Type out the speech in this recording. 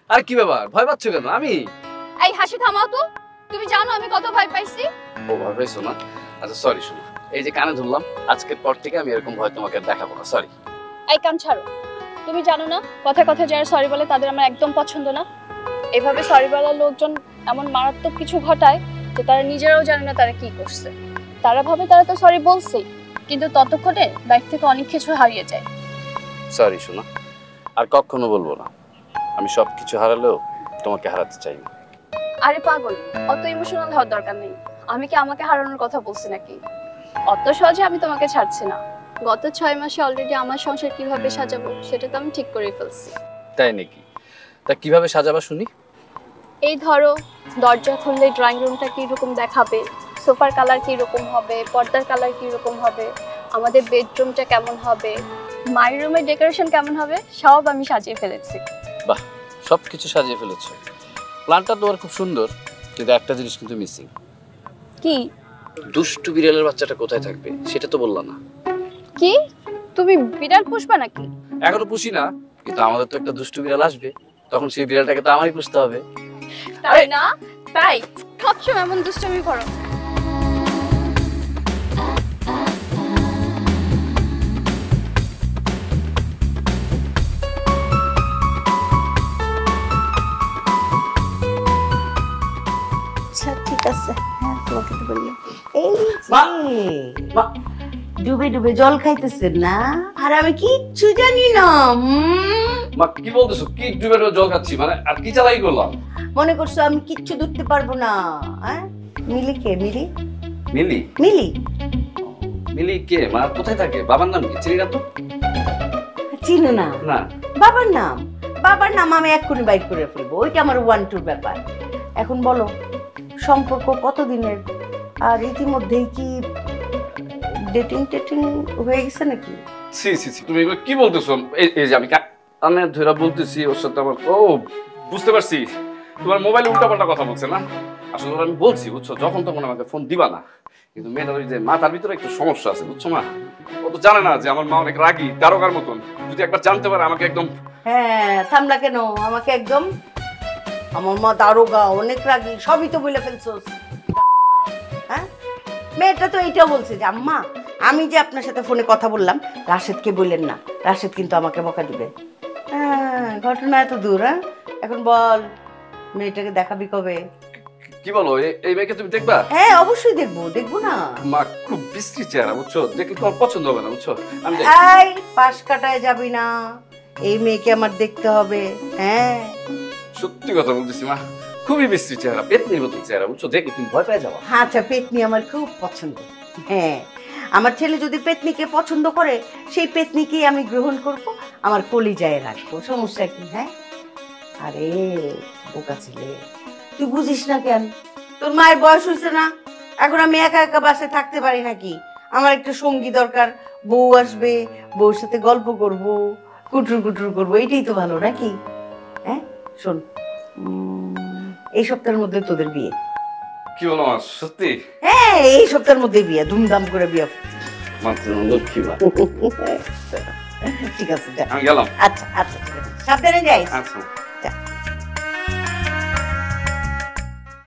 আর কি ব্যাপার, ভয় পাচ্ছ কেন? আমি এই হাসি থামাও তো। তুমি জানো আমি কত ভয় পাইছি? ও ভয় পাইছো না? আচ্ছা সরি, শোনো, এই যে কানে ধরলাম, আজকের পর থেকে আমি এরকম ভয় তোমাকে দেখাবো না। সরি। এই কান ছাড়ো। তুমি জানো না কথায় কথায় যারা সরি বলে তাদের আমার একদম পছন্দ না। এভাবে সরি বলা লোকজন এমন মারাত্মক কিছু ঘটায় যে তারা নিজেরাও জানে না তারা কি করছে। তারা ভাবে তারা তো সরি বলছেই, কিন্তু ততক্ষণে লাইফ থেকে অনেক কিছু হারিয়ে যায়। সরি শোনা, আর কখনো বলবো না। আমি সবকিছু হারালেও তোমাকে হারাতে চাই না। আরে পাগল, অত ইমোশনাল হওয়ার দরকার নেই। আমি কি আমাকে হারানোর কথা বলছি নাকি? অত সহজে আমি তোমাকে ছাড়ছি না। গত 6 মাসে অলরেডি আমার সংসার কিভাবে সাজাবো সেটা তো আমি ঠিক করে ফেলছি। তাই নাকি? তা কিভাবে সাজাবা শুনি? এই ধরো, দরজা খুললে ড্রয়িং রুমটা কিরকম দেখাবে, সোফার কালার কিরকম হবে, পর্দার কালার কিরকম হবে, আমাদের বেডরুমটা কেমন হবে, মায়ের রুমের ডেকোরেশন কেমন হবে, সব আমি সাজিয়ে ফেলেছি। বাহ, সবকিছু সাজিয়ে ফেলেছো। প্ল্যানটা তোমার খুব সুন্দর, কিন্তু একটা জিনিস কিন্তু মিসিং। কি? দুষ্টু বিড়ালের বাচ্চাটা কোথায় থাকবে সেটা তো বললা না। কি? তুমি বিড়াল পুষবা নাকি? এখনো পুষি না, কিন্তু আমাদের তো একটা দুষ্টু বিড়াল আসবে, তখন সেই বিড়ালটাকে তো আমারই পুষতে হবে। তাই না? তাই সবসময় এমন দুষ্টুমি করো। আচ্ছা ঠিক আছে, হ্যাঁ তোমাকে তো বললাম। এই যে ডুবে ডুবে জল খাইতেছেন না, আর আমি কিচ্ছু জানি না। মা কি বলতেছো? কি ডুবে ডুবে জল খাচ্ছি মানে? আর কি চালাই করলাম? মনে করছো আমি কিচ্ছু ধরতে পারবো না? হ্যাঁ, মিলি কে? মিলি মিলি? মিলি মিলি কে মা? কোথায় থাকে? বাবার নাম কি? চিনি না তো। চিনো না? না। বাবার নাম? বাবার নাম আমি এক্ষুনি বাইর করে ফেলবো, ওইটা আমার 1-2 ব্যাপার। এখন বলো সম্পর্ক কতদিনের, আর ইতিমধ্যেই কি ডেটিং টেটিং হয়ে গেছে নাকি? সি সি সি, তুমি এগুলো কি বলতেছো? এই যে আমি কানে ধরে বলতেছি ওর সাথে আমার, ও বুঝতে পারছি, তোমার মোবাইলে উল্টাপাল্টা কথা বলছে না। আসলে ওরা আমি বলছি বুঝছো, যখন তখন আমাকে ফোন দিবা না। কিন্তু মেয়েটার ওই যে মাথার ভিতরে একটু সমস্যা আছে বুঝছো মা। ও তো জানে না যে আমার মা অনেক রাগী, দারোগার মতন। যদি একবার জানতে পারে আমাকে একদম। হ্যাঁ, থামলা কেন? আমাকে একদম, আমার মা দারোগা, অনেক রাগী, সবই তো বলে ফেলছোস। হ্যাঁ, মেয়েটা তো এইটাও বলছে যে আম্মা আমি যে আপনার সাথে ফোনে কথা বললাম রাশেদকে বললেন না, রাশেদ কিন্তু আমাকে বকা দিবে। হ্যাঁ, ঘটনা এত দূর। হ্যাঁ, এখন বল মেয়েটাকে দেখাবি কবে? কি বলো, এই মেয়েকে তুমি দেখবা? হ্যাঁ অবশ্যই দেখবো, দেখবো না? মা খুব বিশ্রী চেহারা বুঝছো, দেখলে তোমার পছন্দ হবে না বুঝছো। আমি এই পাশ কাটায় যাবি না, এই মেয়েকে আমার দেখতে হবে। হ্যাঁ সত্যি কথা বলতেছি মা, খুবই বিশ্রী চেহারা, পেতনির মতন চেহারা বুঝছো, দেখে তুমি ভয় পেয়ে যাবা। আচ্ছা, পেতনি আমার খুব পছন্দ। হ্যাঁ, আমার ছেলে যদি পেতনিকে পছন্দ করে সেই পেতনিকেই আমি গ্রহণ করব, আমার কলিজায় রাখবো, সমস্যা কি? হ্যাঁ, আরে বোকা ছেলে, তুই বুঝিস না কেন? তোর মায়ের বয়স হয়েছে না, এখন আমি একা একা বাসায় থাকতে পারি নাকি? আমার একটা সঙ্গী দরকার, বউ আসবে, বউর সাথে গল্প করব, কুটুর কুটুর করবো, এইটাই তো ভালো নাকি? হ্যাঁ শোন, এই সপ্তাহের মধ্যে তোদের বিয়ে। কি বলো মা, সত্যি? হ্যাঁ, এই সপ্তাহের মধ্যে বিয়ে, ধুমধাম করে বিয়ে। ঠিক ঠিক আছে, আমি গেলাম। আচ্ছা আচ্ছা ঠিক আছে, সাবধানে যাইস। আচ্ছা।